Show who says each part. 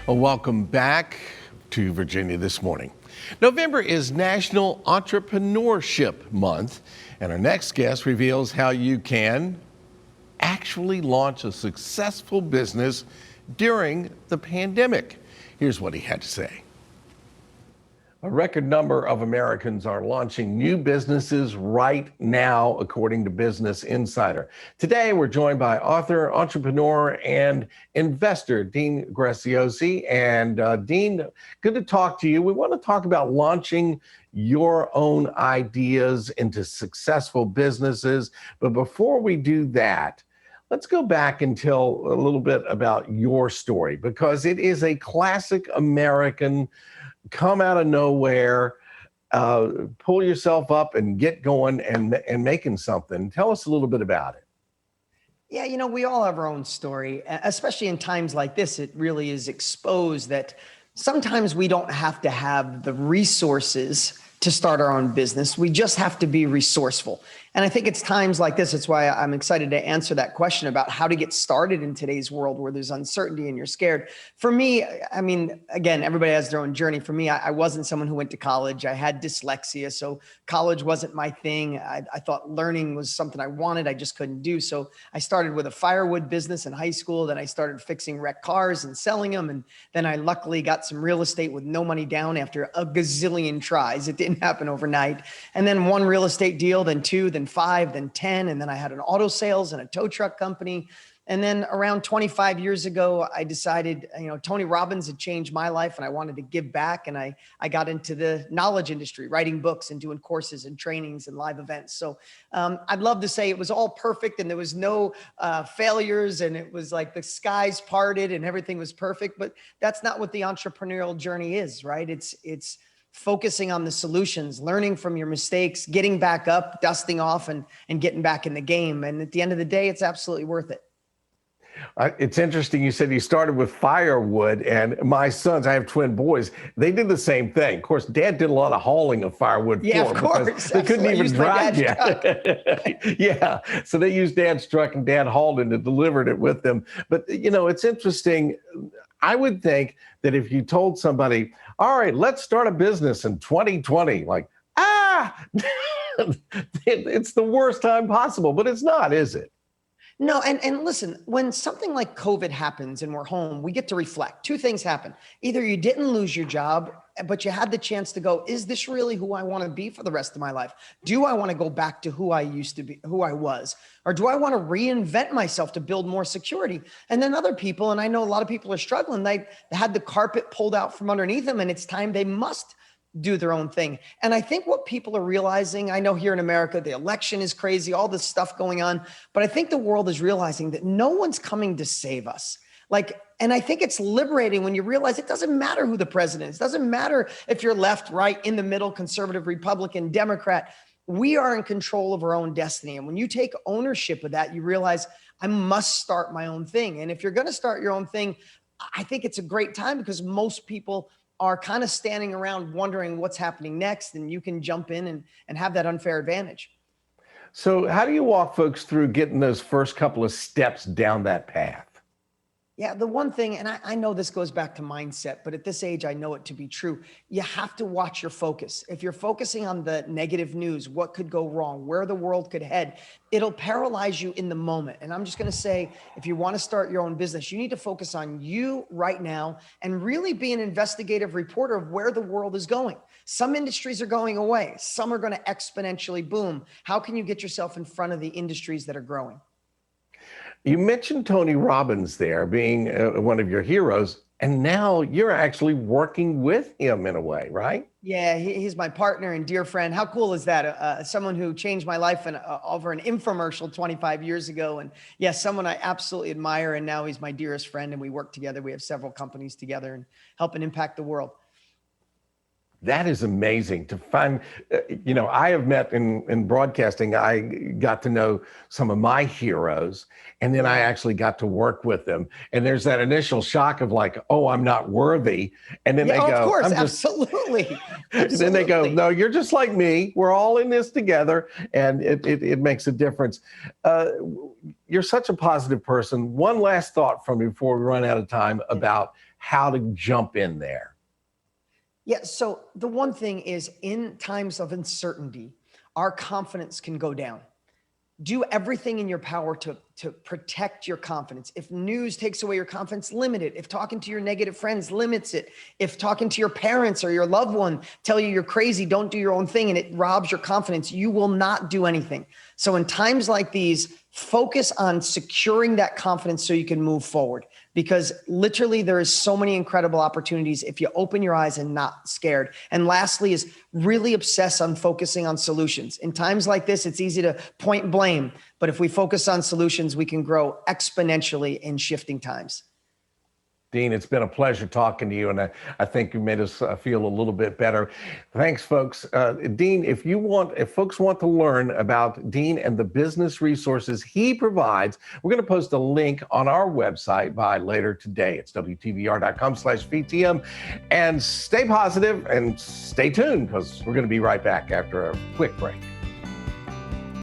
Speaker 1: Well, welcome back to Virginia This Morning. November is National Entrepreneurship Month, and our next guest reveals how you can actually launch a successful business during the pandemic. Here's what he had to say. A record number of Americans are launching new businesses right now, according to Business Insider. Today, we're joined by author, entrepreneur, and investor, Dean Graziosi. And Dean, good to talk to you. We want to talk about launching your own ideas into successful businesses. But before we do that, let's go back and tell a little bit about your story, because it is a classic American come out of nowhere, pull yourself up and get going and making something. Tell us a little bit about it.
Speaker 2: Yeah, we all have our own story, especially in times like this. It really is exposed that sometimes we don't have to have the resources to start our own business. We just have to be resourceful. And I think it's times like this. It's why I'm excited to answer that question about how to get started in today's world where there's uncertainty and you're scared. For me, I mean, again, everybody has their own journey. For me, I wasn't someone who went to college. I had dyslexia, so college wasn't my thing. I thought learning was something I wanted, I just couldn't do. So I started with a firewood business in high school. Then I started fixing wrecked cars and selling them. And then I luckily got some real estate with no money down after a gazillion tries. It didn't happen overnight. And then one real estate deal, then two, then 5, then 10. And then I had an auto sales and a tow truck company. And then around 25 years ago, I decided, Tony Robbins had changed my life and I wanted to give back. And I got into the knowledge industry, writing books and doing courses and trainings and live events. So I'd love to say it was all perfect and there was no failures and it was like the skies parted and everything was perfect. But that's not what the entrepreneurial journey is, right? It's focusing on the solutions, learning from your mistakes, getting back up, dusting off and getting back in the game. And at the end of the day, it's absolutely worth it.
Speaker 1: It's interesting. You said you started with firewood, and my sons, I have twin boys, they did the same thing. Of course, Dad did a lot of hauling of firewood.
Speaker 2: Yeah, of course.
Speaker 1: They couldn't even drive yet. Yeah. So they used Dad's truck and Dad hauled it and delivered it with them. But, it's interesting. I would think that if you told somebody, all right, let's start a business in 2020, it's the worst time possible, but it's not, is it?
Speaker 2: No, and listen, when something like COVID happens and we're home, we get to reflect. Two things happen. Either you didn't lose your job, but you had the chance to go, is this really who I want to be for the rest of my life? Do I want to go back to who I used to be, who I was? Or do I want to reinvent myself to build more security? And then other people, and I know a lot of people are struggling, they had the carpet pulled out from underneath them and it's time they must do their own thing. And I think what people are realizing, I know here in America, the election is crazy, all this stuff going on, but I think the world is realizing that no one's coming to save us. And I think it's liberating when you realize it doesn't matter who the president is. It doesn't matter if you're left, right, in the middle, conservative, Republican, Democrat. We are in control of our own destiny. And when you take ownership of that, you realize I must start my own thing. And if you're going to start your own thing, I think it's a great time because most people are kind of standing around wondering what's happening next, and you can jump in and have that unfair advantage.
Speaker 1: So how do you walk folks through getting those first couple of steps down that path?
Speaker 2: Yeah, the one thing, and I know this goes back to mindset, but at this age, I know it to be true. You have to watch your focus. If you're focusing on the negative news, what could go wrong, where the world could head, it'll paralyze you in the moment. And I'm just going to say, if you want to start your own business, you need to focus on you right now and really be an investigative reporter of where the world is going. Some industries are going away. Some are going to exponentially boom. How can you get yourself in front of the industries that are growing?
Speaker 1: You mentioned Tony Robbins there being one of your heroes, and now you're actually working with him in a way, right?
Speaker 2: Yeah, he's my partner and dear friend. How cool is that? Someone who changed my life over an infomercial 25 years ago. And yes, someone I absolutely admire. And now he's my dearest friend and we work together. We have several companies together and help and impact the world.
Speaker 1: That is amazing to find. I have met in broadcasting, I got to know some of my heroes, and then I actually got to work with them. And there's that initial shock of like, oh, I'm not worthy. And then they go,
Speaker 2: of course, absolutely.
Speaker 1: And then they go, no, you're just like me. We're all in this together. And it makes a difference. You're such a positive person. One last thought from me before we run out of time about how to jump in there?
Speaker 2: Yeah. So the one thing is, in times of uncertainty, our confidence can go down. Do everything in your power to protect your confidence. If news takes away your confidence, limit it. If talking to your negative friends limits it. If talking to your parents or your loved one tell you you're crazy, don't do your own thing, and it robs your confidence, you will not do anything. So in times like these, focus on securing that confidence so you can move forward, because literally there is so many incredible opportunities if you open your eyes and not scared. And lastly is really obsess on focusing on solutions. In times like this, it's easy to point blame, but if we focus on solutions, we can grow exponentially in shifting times.
Speaker 1: Dean, it's been a pleasure talking to you, and I think you made us feel a little bit better. Thanks, folks. Dean, if folks want to learn about Dean and the business resources he provides, we're going to post a link on our website by later today. It's WTVR.com/VTM. And stay positive and stay tuned, because we're going to be right back after a quick break.